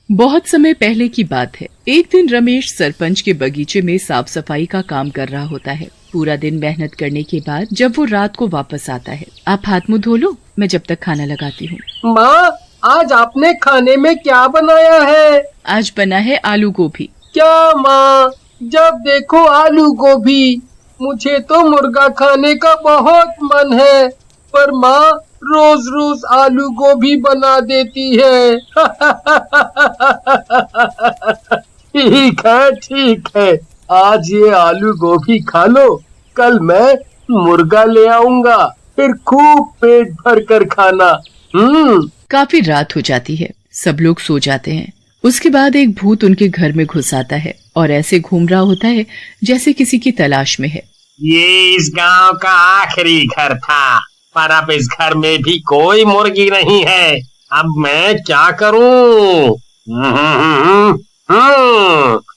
बहुत समय पहले की बात है। एक दिन रमेश सरपंच के बगीचे में साफ सफाई का काम कर रहा होता है। पूरा दिन मेहनत करने के बाद जब वो रात को वापस आता है, आप हाथ मुंह धो लो, मैं जब तक खाना लगाती हूँ। माँ, आज आपने खाने में क्या बनाया है? आज बना है आलू गोभी। क्या माँ, जब देखो आलू गोभी। मुझे तो मुर्गा खाने का बहुत मन है, पर माँ रोज रोज आलू गोभी बना देती है। ठीक है, आज ये आलू गोभी खा लो, कल मैं मुर्गा ले आऊंगा, फिर खूब पेट भर कर खाना। काफी रात हो जाती है, सब लोग सो जाते हैं। उसके बाद एक भूत उनके घर में घुस आता है और ऐसे घूम रहा होता है जैसे किसी की तलाश में है। ये इस गांव का आखिरी घर था, पर अब इस घर में भी कोई मुर्गी नहीं है। अब मैं क्या करूं?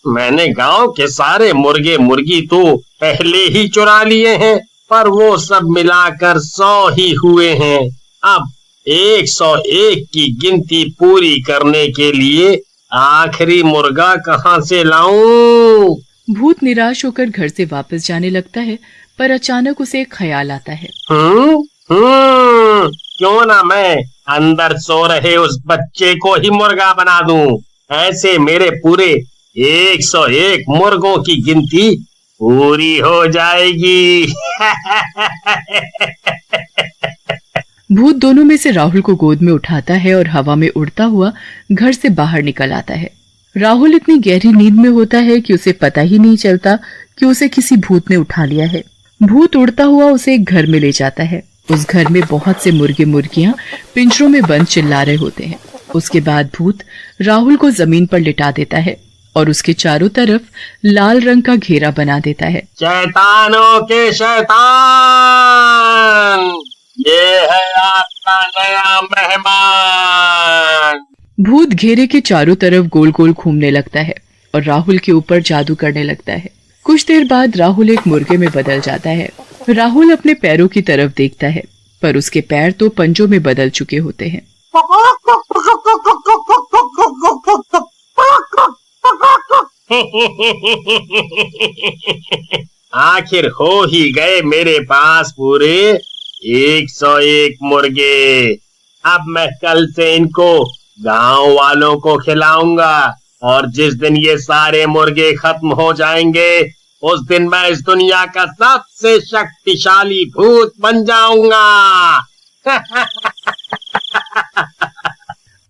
मैंने गांव के सारे मुर्गे मुर्गी तो पहले ही चुरा लिए हैं, पर वो सब मिलाकर 100 ही हुए हैं। अब 101 की गिनती पूरी करने के लिए आखिरी मुर्गा कहाँ से लाऊं? भूत निराश होकर घर से वापस जाने लगता है, पर अचानक उसे एक ख्याल आता है। क्यों ना मैं अंदर सो रहे उस बच्चे को ही मुर्गा बना दूं। ऐसे मेरे पूरे 101 मुर्गों की गिनती पूरी हो जाएगी। भूत दोनों में से राहुल को गोद में उठाता है और हवा में उड़ता हुआ घर से बाहर निकल आता है। राहुल इतनी गहरी नींद में होता है कि उसे पता ही नहीं चलता कि उसे किसी भूत ने उठा लिया है। भूत उड़ता हुआ उसे एक घर में ले जाता है। उस घर में बहुत से मुर्गे मुर्गियां पिंजरों में बंद चिल्ला रहे होते हैं। उसके बाद भूत राहुल को जमीन पर लिटा देता है और उसके चारों तरफ लाल रंग का घेरा बना देता है। शैतानों के शैतान, ये है आपका नया मेहमान। भूत घेरे के चारों तरफ गोल गोल घूमने लगता है और राहुल के ऊपर जादू करने लगता है। कुछ देर बाद राहुल एक मुर्गे में बदल जाता है। राहुल अपने पैरों की तरफ देखता है, पर उसके पैर तो पंजों में बदल चुके होते हैं। आखिर हो ही गए मेरे पास पूरे 101 मुर्गे। अब मैं कल से इनको गांव वालों को खिलाऊंगा, और जिस दिन ये सारे मुर्गे खत्म हो जाएंगे उस दिन मैं इस दुनिया का सबसे शक्तिशाली भूत बन जाऊंगा।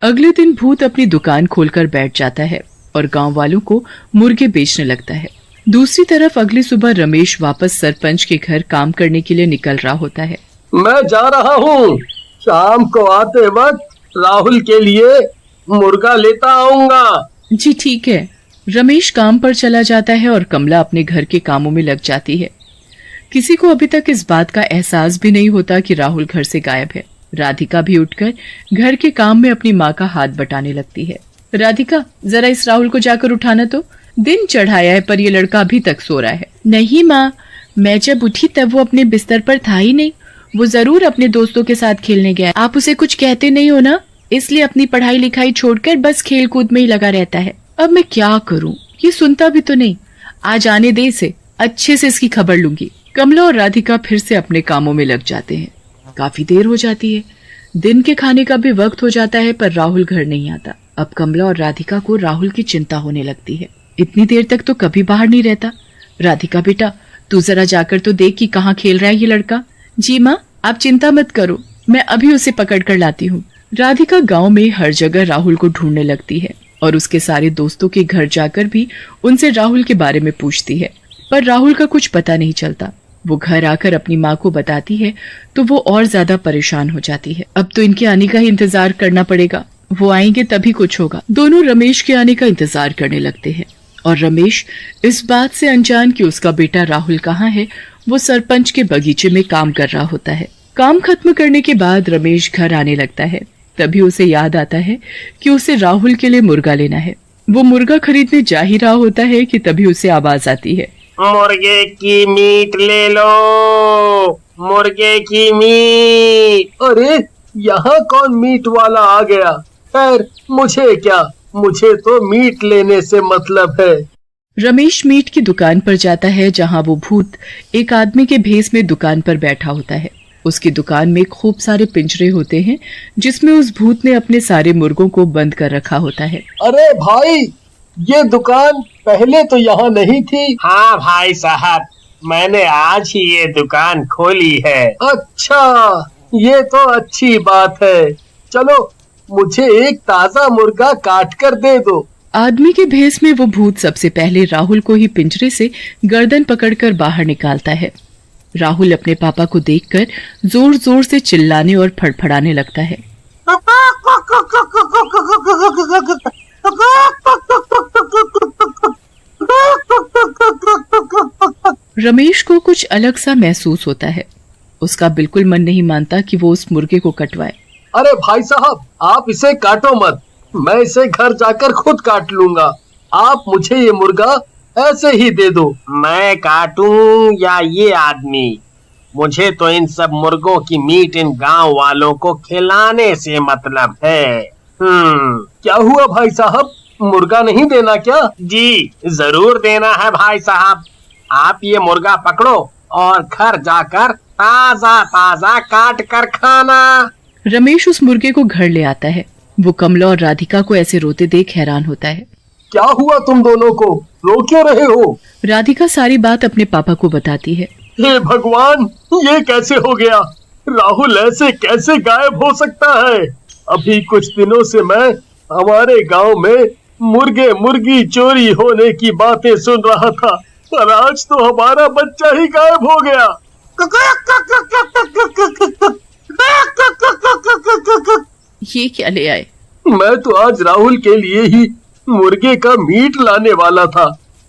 अगले दिन भूत अपनी दुकान खोलकर बैठ जाता है और गांव वालों को मुर्गे बेचने लगता है। दूसरी तरफ अगली सुबह रमेश वापस सरपंच के घर काम करने के लिए निकल रहा होता है। मैं जा रहा हूँ, शाम को आते वक्त राहुल के लिए मुर्गा लेता आऊंगा। जी ठीक है। रमेश काम पर चला जाता है और कमला अपने घर के कामों में लग जाती है। किसी को अभी तक इस बात का एहसास भी नहीं होता कि राहुल घर से गायब है। राधिका भी उठकर घर के काम में अपनी माँ का हाथ बटाने लगती है। राधिका, जरा इस राहुल को जाकर उठाना तो, दिन चढ़ाया है पर ये लड़का अभी तक सो रहा है। नहीं माँ, मैं जब उठी तब वो अपने बिस्तर पर था ही नहीं। वो जरूर अपने दोस्तों के साथ खेलने गया। आप उसे कुछ कहते नहीं हो ना, इसलिए अपनी पढ़ाई लिखाई छोड़कर बस खेल कूद में ही लगा रहता है। अब मैं क्या करूं, ये सुनता भी तो नहीं। आज आने दे इसे, अच्छे से इसकी खबर लूंगी। कमला और राधिका फिर से अपने कामों में लग जाते हैं। काफी देर हो जाती है। दिन के खाने का भी वक्त हो जाता है, पर राहुल घर नहीं आता। अब कमला और राधिका को राहुल की चिंता होने लगती है। इतनी देर तक तो कभी बाहर नहीं रहता। राधिका बेटा, तू जरा जाकर तो देख कि कहाँ खेल रहा है ये लड़का। जी माँ, आप चिंता मत करो, मैं अभी उसे पकड़ कर लाती हूँ। राधिका गांव में हर जगह राहुल को ढूंढने लगती है और उसके सारे दोस्तों के घर जाकर भी उनसे राहुल के बारे में पूछती है, पर राहुल का कुछ पता नहीं चलता। वो घर आकर अपनी माँ को बताती है तो वो और ज्यादा परेशान हो जाती है। अब तो इनके आने का ही इंतजार करना पड़ेगा, वो आएंगे तभी कुछ होगा। दोनों रमेश के आने का इंतजार करने लगते हैं और रमेश इस बात से अनजान कि उसका बेटा राहुल कहाँ है, वो सरपंच के बगीचे में काम कर रहा होता है। काम खत्म करने के बाद रमेश घर आने लगता है। तभी उसे याद आता है कि उसे राहुल के लिए मुर्गा लेना है। वो मुर्गा खरीदने जा ही रहा होता है कि तभी उसे आवाज आती है, मुर्गे की मीट ले लो, मुर्गे की मीट। अरे, यहाँ कौन मीट वाला आ गया? खैर, मुझे क्या, मुझे तो मीट लेने से मतलब है। रमेश मीट की दुकान पर जाता है जहां वो भूत एक आदमी के भेष में दुकान पर बैठा होता है। उसकी दुकान में खूब सारे पिंजरे होते हैं जिसमें उस भूत ने अपने सारे मुर्गों को बंद कर रखा होता है। अरे भाई, ये दुकान पहले तो यहाँ नहीं थी। हाँ भाई साहब, मैंने आज ही ये दुकान खोली है। अच्छा, ये तो अच्छी बात है। चलो, मुझे एक ताजा मुर्गा काट कर दे दो। आदमी के भेष में वो भूत सबसे पहले राहुल को ही पिंजरे से गर्दन पकड़कर बाहर निकालता है। राहुल अपने पापा को देखकर जोर जोर से चिल्लाने और फड़फड़ाने लगता है। रमेश को कुछ अलग सा महसूस होता है। उसका बिल्कुल मन नहीं मानता कि वो उस मुर्गे को कटवाए। अरे भाई साहब, आप इसे काटो मत, मैं इसे घर जाकर खुद काट लूंगा। आप मुझे ये मुर्गा ऐसे ही दे दो। मैं काटूं या ये आदमी? मुझे तो इन सब मुर्गों की मीट इन गांव वालों को खिलाने से मतलब है। क्या हुआ भाई साहब, मुर्गा नहीं देना क्या? जी जरूर देना है भाई साहब। आप ये मुर्गा पकड़ो और घर जाकर ताजा ताजा काट कर खाना। रमेश उस मुर्गे को घर ले आता है। वो कमला और राधिका को ऐसे रोते देख हैरान होता है। क्या हुआ तुम दोनों को, रो क्यों रहे हो? राधिका सारी बात अपने पापा को बताती है। हे भगवान, ये कैसे हो गया? राहुल ऐसे कैसे गायब हो सकता है? अभी कुछ दिनों से मैं हमारे गांव में मुर्गे मुर्गी चोरी होने की बातें सुन रहा था, पर आज तो हमारा बच्चा ही गायब हो गया। ये क्या ले आए? मैं तो आज राहुल के लिए ही मुर्गे का मीट लाने वाला था,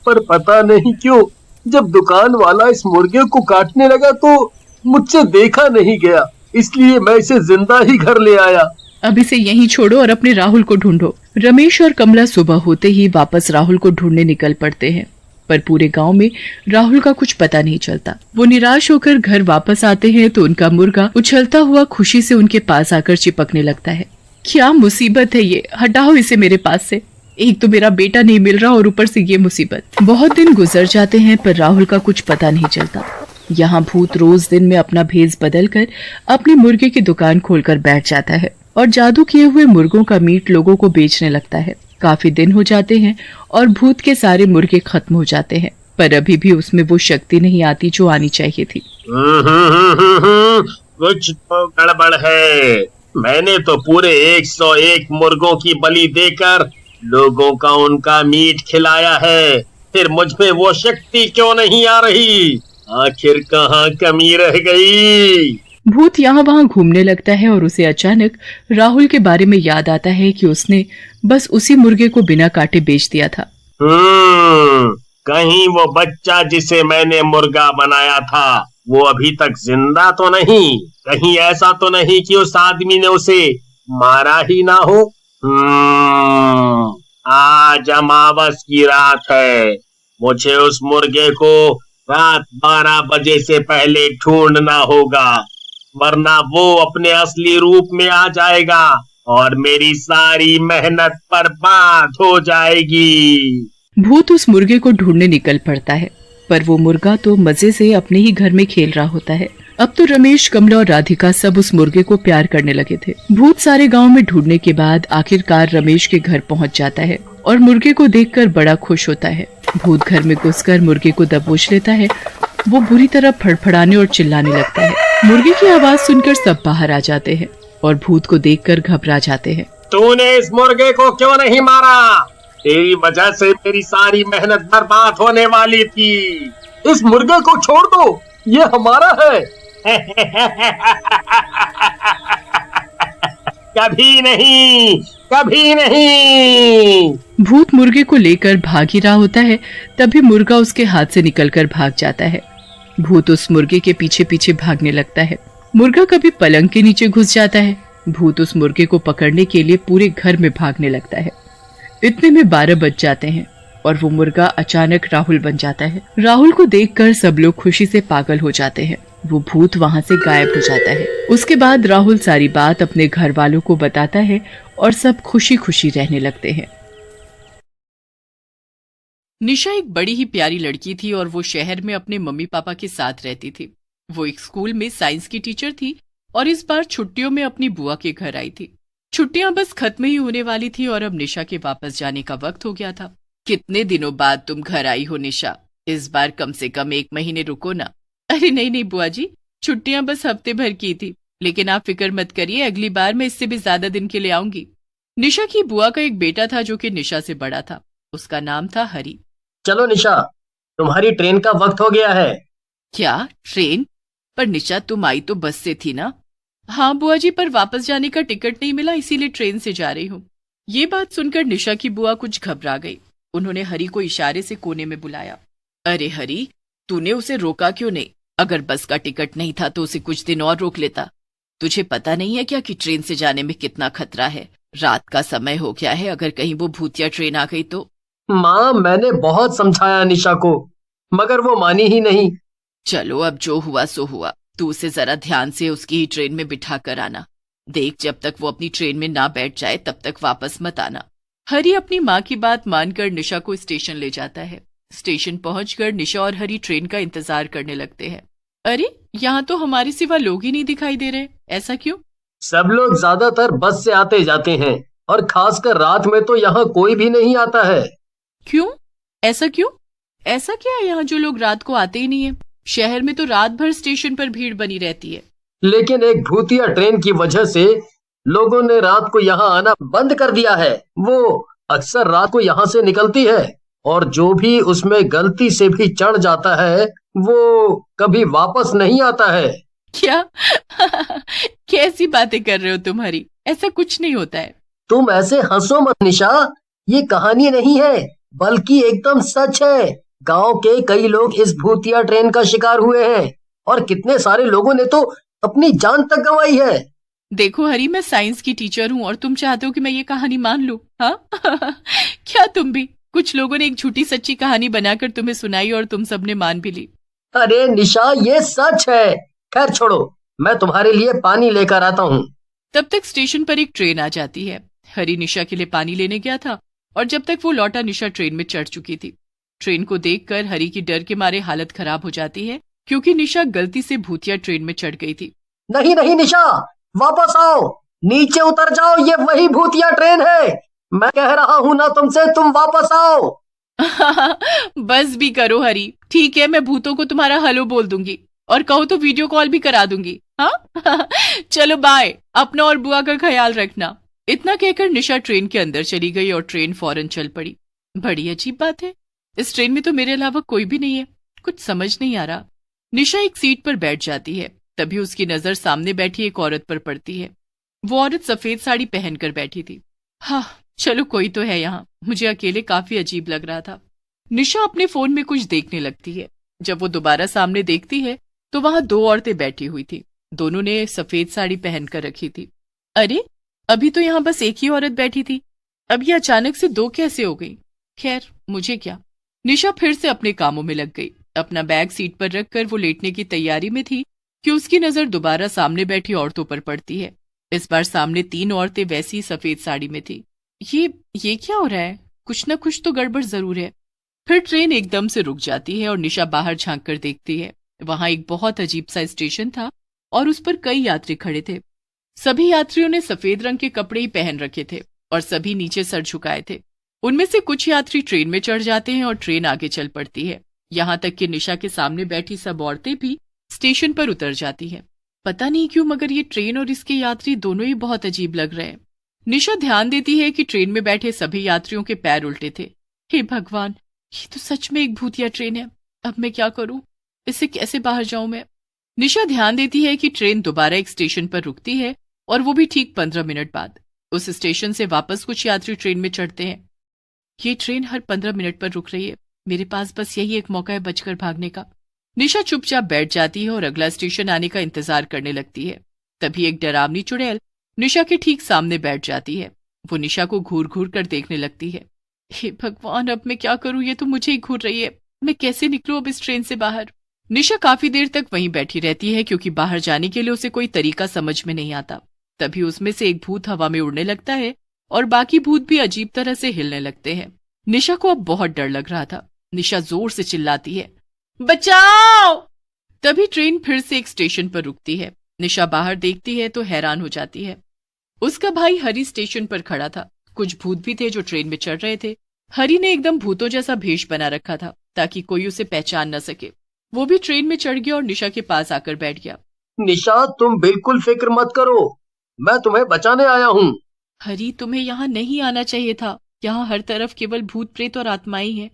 पर पता नहीं क्यों जब दुकान वाला इस मुर्गे को काटने लगा तो मुझसे देखा नहीं गया, इसलिए मैं इसे जिंदा ही घर ले आया। अब इसे यहीं छोड़ो और अपने राहुल को ढूंढो। रमेश और कमला सुबह होते ही वापस राहुल को ढूंढने निकल पड़ते हैं, पर पूरे गांव में राहुल का कुछ पता नहीं चलता। वो निराश होकर घर वापस आते हैं तो उनका मुर्गा उछलता हुआ खुशी से उनके पास आकर चिपकने लगता है। क्या मुसीबत है ये, हटाओ इसे मेरे पास से। एक तो मेरा बेटा नहीं मिल रहा और ऊपर से ये मुसीबत। बहुत दिन गुजर जाते हैं पर राहुल का कुछ पता नहीं चलता। यहाँ भूत रोज दिन में अपना भेष बदल कर अपनी मुर्गे की दुकान खोलकर बैठ जाता है और जादू किए हुए मुर्गों का मीट लोगों को बेचने लगता है। काफी दिन हो जाते हैं और भूत के सारे मुर्गे खत्म हो जाते हैं, पर अभी भी उसमें वो शक्ति नहीं आती जो आनी चाहिए थी। कुछ तो गड़बड़ है। मैंने तो पूरे 101 मुर्गों की बलि देकर लोगों का उनका मीट खिलाया है, फिर मुझ में वो शक्ति क्यों नहीं आ रही? आखिर कहाँ कमी रह गई? भूत यहाँ वहाँ घूमने लगता है और उसे अचानक राहुल के बारे में याद आता है कि उसने बस उसी मुर्गे को बिना काटे बेच दिया था। कहीं वो बच्चा जिसे मैंने मुर्गा बनाया था वो अभी तक जिंदा तो नहीं? कहीं ऐसा तो नहीं कि उस आदमी ने उसे मारा ही ना हो? आज अमावस की रात है। मुझे उस मुर्गे को रात 12 बजे से पहले ढूंढना होगा, वरना वो अपने असली रूप में आ जाएगा और मेरी सारी मेहनत बर्बाद हो जाएगी। भूत उस मुर्गे को ढूंढने निकल पड़ता है, पर वो मुर्गा तो मजे से अपने ही घर में खेल रहा होता है। अब तो रमेश, कमला और राधिका सब उस मुर्गे को प्यार करने लगे थे। भूत सारे गांव में ढूंढने के बाद आखिरकार रमेश के घर पहुंच जाता है और मुर्गे को देखकर बड़ा खुश होता है। भूत घर में घुसकर मुर्गे को दबोच लेता है। वो बुरी तरह फड़फड़ाने और चिल्लाने लगता है। मुर्गे की आवाज सुनकर सब बाहर आ जाते हैं और भूत को देखकर घबरा जाते हैं। तूने इस मुर्गे को क्यों नहीं मारा? तेरी वजह से मेरी सारी मेहनत बर्बाद होने वाली थी। इस मुर्गे को छोड़ दो, ये हमारा है। कभी नहीं, कभी नहीं। भूत मुर्गे को लेकर भाग ही रहा होता है, तभी मुर्गा उसके हाथ से निकलकर भाग जाता है। भूत उस मुर्गे के पीछे पीछे भागने लगता है। मुर्गा कभी पलंग के नीचे घुस जाता है। भूत उस मुर्गे को पकड़ने के लिए पूरे घर में भागने लगता है। इतने में 12 बज जाते हैं और वो मुर्गा अचानक राहुल बन जाता है। राहुल को देखकर सब लोग खुशी से पागल हो जाते हैं। वो भूत वहाँ से गायब हो जाता है। उसके बाद राहुल सारी बात अपने घर वालों को बताता है और सब खुशी खुशी रहने लगते हैं। निशा एक बड़ी ही प्यारी लड़की थी और वो शहर में अपने मम्मी पापा के साथ रहती थी। वो एक स्कूल में साइंस की टीचर थी और इस बार छुट्टियों में अपनी बुआ के घर आई थी। छुट्टियां बस खत्म ही होने वाली थी और अब निशा के वापस जाने का वक्त हो गया था। कितने दिनों बाद तुम घर आई हो निशा, इस बार कम से कम 1 महीने रुको ना। अरे नहीं नहीं बुआ जी, छुट्टियां बस हफ्ते भर की थी, लेकिन आप फिक्र मत करिए, अगली बार मैं इससे भी ज्यादा दिन के लिए आऊंगी। निशा की बुआ का एक बेटा था जो कि निशा से बड़ा था। उसका नाम था हरी। चलो निशा, तुम्हारी ट्रेन का वक्त हो गया है। क्या ट्रेन? पर निशा तुम आई तो बस से थी ना? हाँ बुआ जी, पर वापस जाने का टिकट नहीं मिला, इसीलिए ट्रेन से जा रही हूँ। ये बात सुनकर निशा की बुआ कुछ घबरा गई। उन्होंने हरी को इशारे से कोने में बुलाया। अरे हरी, तूने उसे रोका क्यों नहीं? अगर बस का टिकट नहीं था तो उसे कुछ दिन और रोक लेता। तुझे पता नहीं है क्या कि ट्रेन से जाने में कितना खतरा है? रात का समय हो गया है, अगर कहीं वो भूतिया ट्रेन आ गई तो। माँ, मैंने बहुत समझाया निशा को, मगर वो मानी ही नहीं। चलो अब जो हुआ सो हुआ, तू उसे जरा ध्यान से उसकी ही ट्रेन में बिठा कर आना। देख, जब तक वो अपनी ट्रेन में ना बैठ जाए तब तक वापस मत आना। हरी अपनी माँ की बात मानकर निशा को स्टेशन ले जाता है। स्टेशन पहुंचकर निशा और हरी ट्रेन का इंतजार करने लगते हैं। अरे, यहाँ तो हमारे सिवा लोग ही नहीं दिखाई दे रहे, ऐसा क्यों? सब लोग ज्यादातर बस से आते जाते हैं और खासकर रात में तो यहाँ कोई भी नहीं आता है। क्यों? ऐसा क्यों? ऐसा क्या है यहाँ जो लोग रात को आते ही नहीं है? शहर में तो रात भर स्टेशन पर भीड़ बनी रहती है। लेकिन एक भूतिया ट्रेन की वजह से लोगों ने रात को यहाँ आना बंद कर दिया है। वो अक्सर रात को यहाँ से निकलती है और जो भी उसमें गलती से भी चढ़ जाता है वो कभी वापस नहीं आता है। क्या? कैसी बातें कर रहे हो तुम हरी? ऐसा कुछ नहीं होता है। तुम ऐसे हंसो मत निशा, ये कहानी नहीं है बल्कि एकदम सच है। गांव के कई लोग इस भूतिया ट्रेन का शिकार हुए हैं और कितने सारे लोगों ने तो अपनी जान तक गंवाई है। देखो हरी, मैं साइंस की टीचर हूँ और तुम चाहते हो कि मैं ये कहानी मान लूं? हाँ? क्या तुम भी? कुछ लोगों ने एक झूठी सच्ची कहानी बनाकर तुम्हें सुनाई और तुम सबने मान भी ली। अरे निशा, ये सच है। खैर छोड़ो, मैं तुम्हारे लिए पानी लेकर आता हूँ। तब तक स्टेशन पर एक ट्रेन आ जाती है। हरी निशा के लिए पानी लेने गया था और जब तक वो लौटा निशा ट्रेन में चढ़ चुकी थी। ट्रेन को देखकर हरी की डर के मारे हालत खराब हो जाती है, क्योंकि निशा गलती से भूतिया ट्रेन में चढ़ गई थी। नहीं नहीं निशा, वापस आओ, नीचे उतर जाओ, ये वही भूतिया ट्रेन है। मैं कह रहा हूँ ना तुमसे, तुम वापस आओ। बस भी करो हरी, ठीक है, मैं भूतों को तुम्हारा हेलो बोल दूंगी और कहो तो वीडियो कॉल भी करा दूंगी। हाँ? चलो बाय, अपना और बुआ का ख्याल रखना। इतना कहकर निशा ट्रेन के अंदर चली गई और ट्रेन फौरन चल पड़ी। बड़ी अजीब बात है, इस ट्रेन में तो मेरे अलावा कोई भी नहीं है, कुछ समझ नहीं आ रहा। निशा एक सीट पर बैठ जाती है, तभी उसकी नजर सामने बैठी एक औरत पर पड़ती है। वो औरत सफेद साड़ी पहनकर बैठी थी। हाँ, चलो कोई तो है यहाँ, मुझे अकेले काफी अजीब लग रहा था। निशा अपने फोन में कुछ देखने लगती है। जब वो दोबारा सामने देखती है तो वहां 2 औरतें बैठी हुई थी। दोनों ने सफेद साड़ी पहनकर रखी थी। अरे, अभी तो यहाँ बस एक ही औरत बैठी थी, अब ये अचानक से 2 कैसे हो गई? खैर, मुझे क्या। निशा फिर से अपने कामों में लग गई। अपना बैग सीट पर रखकर वो लेटने की तैयारी में थी कि उसकी नजर दोबारा सामने बैठी औरतों पर पड़ती है। इस बार सामने 3 औरतें वैसी सफेद साड़ी में थी। ये क्या हो रहा है? कुछ ना कुछ तो गड़बड़ जरूर है। फिर ट्रेन एकदम से रुक जाती है और निशा बाहर झांक कर देखती है। वहां एक बहुत अजीब सा स्टेशन था और उस पर कई यात्री खड़े थे। सभी यात्रियों ने सफेद रंग के कपड़े ही पहन रखे थे और सभी नीचे सर झुकाए थे। उनमें से कुछ यात्री ट्रेन में चढ़ जाते हैं और ट्रेन आगे चल पड़ती है। यहाँ तक कि निशा के सामने बैठी सब औरतें भी स्टेशन पर उतर जाती हैं। पता नहीं क्यों, मगर ये ट्रेन और इसके यात्री दोनों ही बहुत अजीब लग रहे हैं। निशा ध्यान देती है कि ट्रेन में बैठे सभी यात्रियों के पैर उल्टे थे। हे भगवान, ये तो सच में एक भूतिया ट्रेन है। अब मैं क्या करूं? इससे कैसे बाहर जाऊं मैं? निशा ध्यान देती है कि ट्रेन दोबारा एक स्टेशन पर रुकती है और वो भी ठीक 15 मिनट बाद। उस स्टेशन से वापस कुछ यात्री ट्रेन में चढ़ते हैं। ये ट्रेन हर 15 मिनट पर रुक रही है, मेरे पास बस यही एक मौका है बचकर भागने का। निशा चुपचाप बैठ जाती है और अगला स्टेशन आने का इंतजार करने लगती है। तभी एक डरावनी चुड़ैल निशा के ठीक सामने बैठ जाती है। वो निशा को घूर घूर कर देखने लगती है। हे भगवान, अब मैं क्या करूं? ये तो मुझे ही घूर रही है। मैं कैसे निकलूं अब इस ट्रेन से बाहर? निशा काफी देर तक वहीं बैठी रहती है, क्योंकि बाहर जाने के लिए उसे कोई तरीका समझ में नहीं आता। तभी उसमें से एक भूत हवा में उड़ने लगता है और बाकी भूत भी अजीब तरह से हिलने लगते हैं। निशा को अब बहुत डर लग रहा था। निशा जोर से चिल्लाती है, बचाओ। तभी ट्रेन फिर से एक स्टेशन पर रुकती है। निशा बाहर देखती है तो हैरान हो जाती है। उसका भाई हरी स्टेशन पर खड़ा था। कुछ भूत भी थे जो ट्रेन में चढ़ रहे थे। हरी ने एकदम भूतों जैसा भेष बना रखा था ताकि कोई उसे पहचान न सके। वो भी ट्रेन में चढ़ गया और निशा के पास आकर बैठ गया। निशा, तुम बिल्कुल फिक्र मत करो, मैं तुम्हें बचाने आया हूँ। हरी, तुम्हें यहाँ नहीं आना चाहिए था। यहाँ हर तरफ केवल भूत प्रेत और आत्माएं हैं।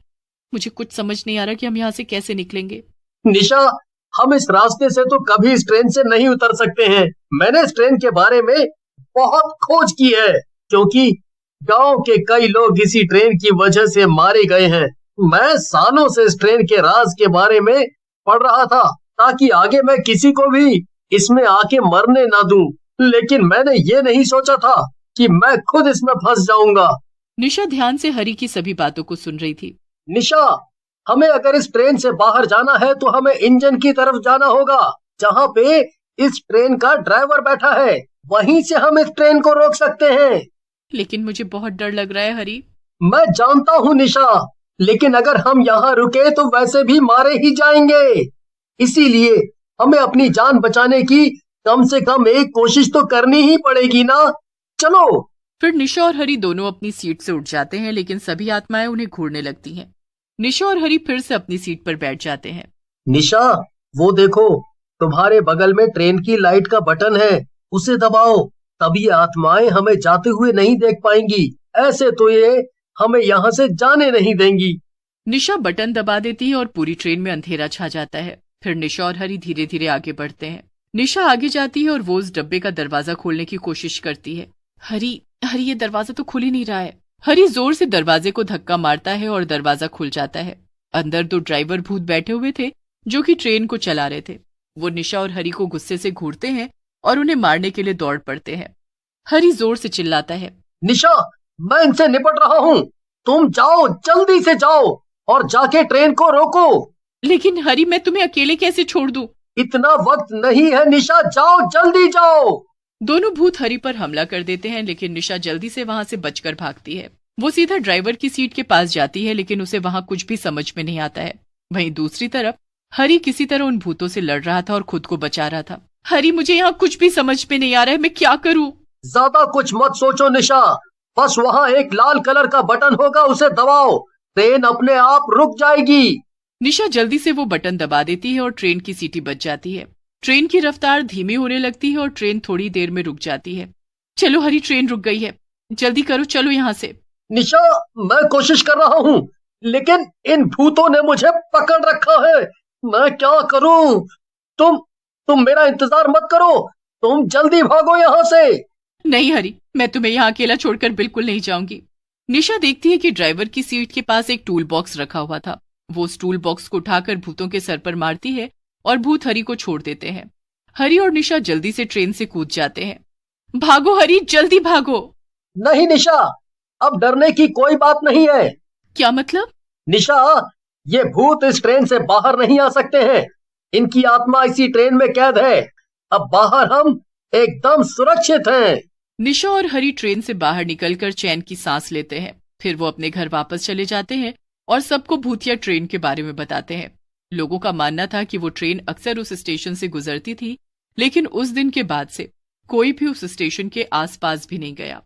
मुझे कुछ समझ नहीं आ रहा कि हम यहाँ से कैसे निकलेंगे। निशा, हम इस रास्ते से तो कभी इस ट्रेन से नहीं उतर सकते हैं। मैंने इस ट्रेन के बारे में बहुत खोज की है, क्योंकि गांव के कई लोग इसी ट्रेन की वजह से मारे गए हैं। मैं सालों से इस ट्रेन के राज के बारे में पढ़ रहा था ताकि आगे मैं किसी को भी इसमें आके मरने ना दूं, लेकिन मैंने ये नहीं सोचा था कि मैं खुद इसमें फंस जाऊंगा। निशा ध्यान से हरी की सभी बातों को सुन रही थी। निशा, हमें अगर इस ट्रेन से बाहर जाना है तो हमें इंजन की तरफ जाना होगा, जहाँ पे इस ट्रेन का ड्राइवर बैठा है। वहीं से हम इस ट्रेन को रोक सकते हैं। लेकिन मुझे बहुत डर लग रहा है हरी। मैं जानता हूँ निशा, लेकिन अगर हम यहाँ रुके तो वैसे भी मारे ही जाएंगे। इसीलिए हमें अपनी जान बचाने की कम से कम एक कोशिश तो करनी ही पड़ेगी ना। चलो। फिर निशा और हरी दोनों अपनी सीट से उठ जाते हैं, लेकिन सभी आत्माएं उन्हें घूरने लगती हैं। निशा और हरी फिर से अपनी सीट पर बैठ जाते हैं। निशा, वो देखो, तुम्हारे बगल में ट्रेन की लाइट का बटन है, उसे दबाओ, तभी आत्माएं हमें जाते हुए नहीं देख पाएंगी। ऐसे तो ये हमें यहाँ से जाने नहीं देंगी। निशा बटन दबा देती है और पूरी ट्रेन में अंधेरा छा जाता है। फिर निशा और हरी धीरे धीरे आगे बढ़ते हैं। निशा आगे जाती है और वो उस डब्बे का दरवाजा खोलने की कोशिश करती है। हरी, ये दरवाजा तो खुल ही नहीं रहा है। हरी जोर से दरवाजे को धक्का मारता है और दरवाजा खुल जाता है। अंदर 2 ड्राइवर भूत बैठे हुए थे जो कि ट्रेन को चला रहे थे। वो निशा और हरी को गुस्से से घूरते हैं और उन्हें मारने के लिए दौड़ पड़ते हैं। हरी जोर से चिल्लाता है, निशा, मैं इनसे निपट रहा हूँ, तुम जाओ, जल्दी से जाओ और जाके ट्रेन को रोको। लेकिन हरी, मैं तुम्हें अकेले कैसे छोड़ दूं? इतना वक्त नहीं है निशा, जाओ, जल्दी जाओ। दोनों भूत हरी पर हमला कर देते हैं, लेकिन निशा जल्दी से वहां से बचकर भागती है। वो सीधा ड्राइवर की सीट के पास जाती है, लेकिन उसे वहां कुछ भी समझ में नहीं आता है। वहीं दूसरी तरफ हरी किसी तरह उन भूतों से लड़ रहा था और खुद को बचा रहा था। हरी, मुझे यहाँ कुछ भी समझ में नहीं आ रहा है, मैं क्या करूँ? ज्यादा कुछ मत सोचो निशा, बस वहाँ एक लाल कलर का बटन होगा, उसे दबाओ, ट्रेन अपने आप रुक जाएगी। निशा जल्दी से वो बटन दबा देती है और ट्रेन की सीटी बच जाती है। ट्रेन की रफ्तार धीमी होने लगती है और ट्रेन थोड़ी देर में रुक जाती है। चलो हरी, ट्रेन रुक गई है, जल्दी करो, चलो यहाँ से। निशा, मैं कोशिश कर रहा हूँ, लेकिन इन भूतों ने मुझे पकड़ रखा है। मैं क्या करूँ? तुम मेरा इंतजार मत करो, तुम जल्दी भागो यहाँ से। नहीं हरी, मैं तुम्हें यहाँ अकेला छोड़कर बिल्कुल नहीं जाऊंगी। निशा देखती है कि ड्राइवर की सीट के पास एक टूल बॉक्स रखा हुआ था। वो उस टूल बॉक्स को उठाकर भूतों के सर पर मारती है और भूत हरी को छोड़ देते हैं। हरी और निशा जल्दी से ट्रेन से कूद जाते हैं। भागो हरी, जल्दी भागो। नहीं निशा, अब डरने की कोई बात नहीं है। क्या मतलब? निशा, ये भूत इस ट्रेन से बाहर नहीं आ सकते हैं। इनकी आत्मा इसी ट्रेन में कैद है। अब बाहर हम एकदम सुरक्षित हैं। निशा और हरी ट्रेन से बाहर निकलकर चैन की सांस लेते हैं। फिर वो अपने घर वापस चले जाते हैं और सबको भूतिया ट्रेन के बारे में बताते हैं। लोगों का मानना था कि वो ट्रेन अक्सर उस स्टेशन से गुजरती थी, लेकिन उस दिन के बाद से कोई भी उस स्टेशन के आसपास भी नहीं गया।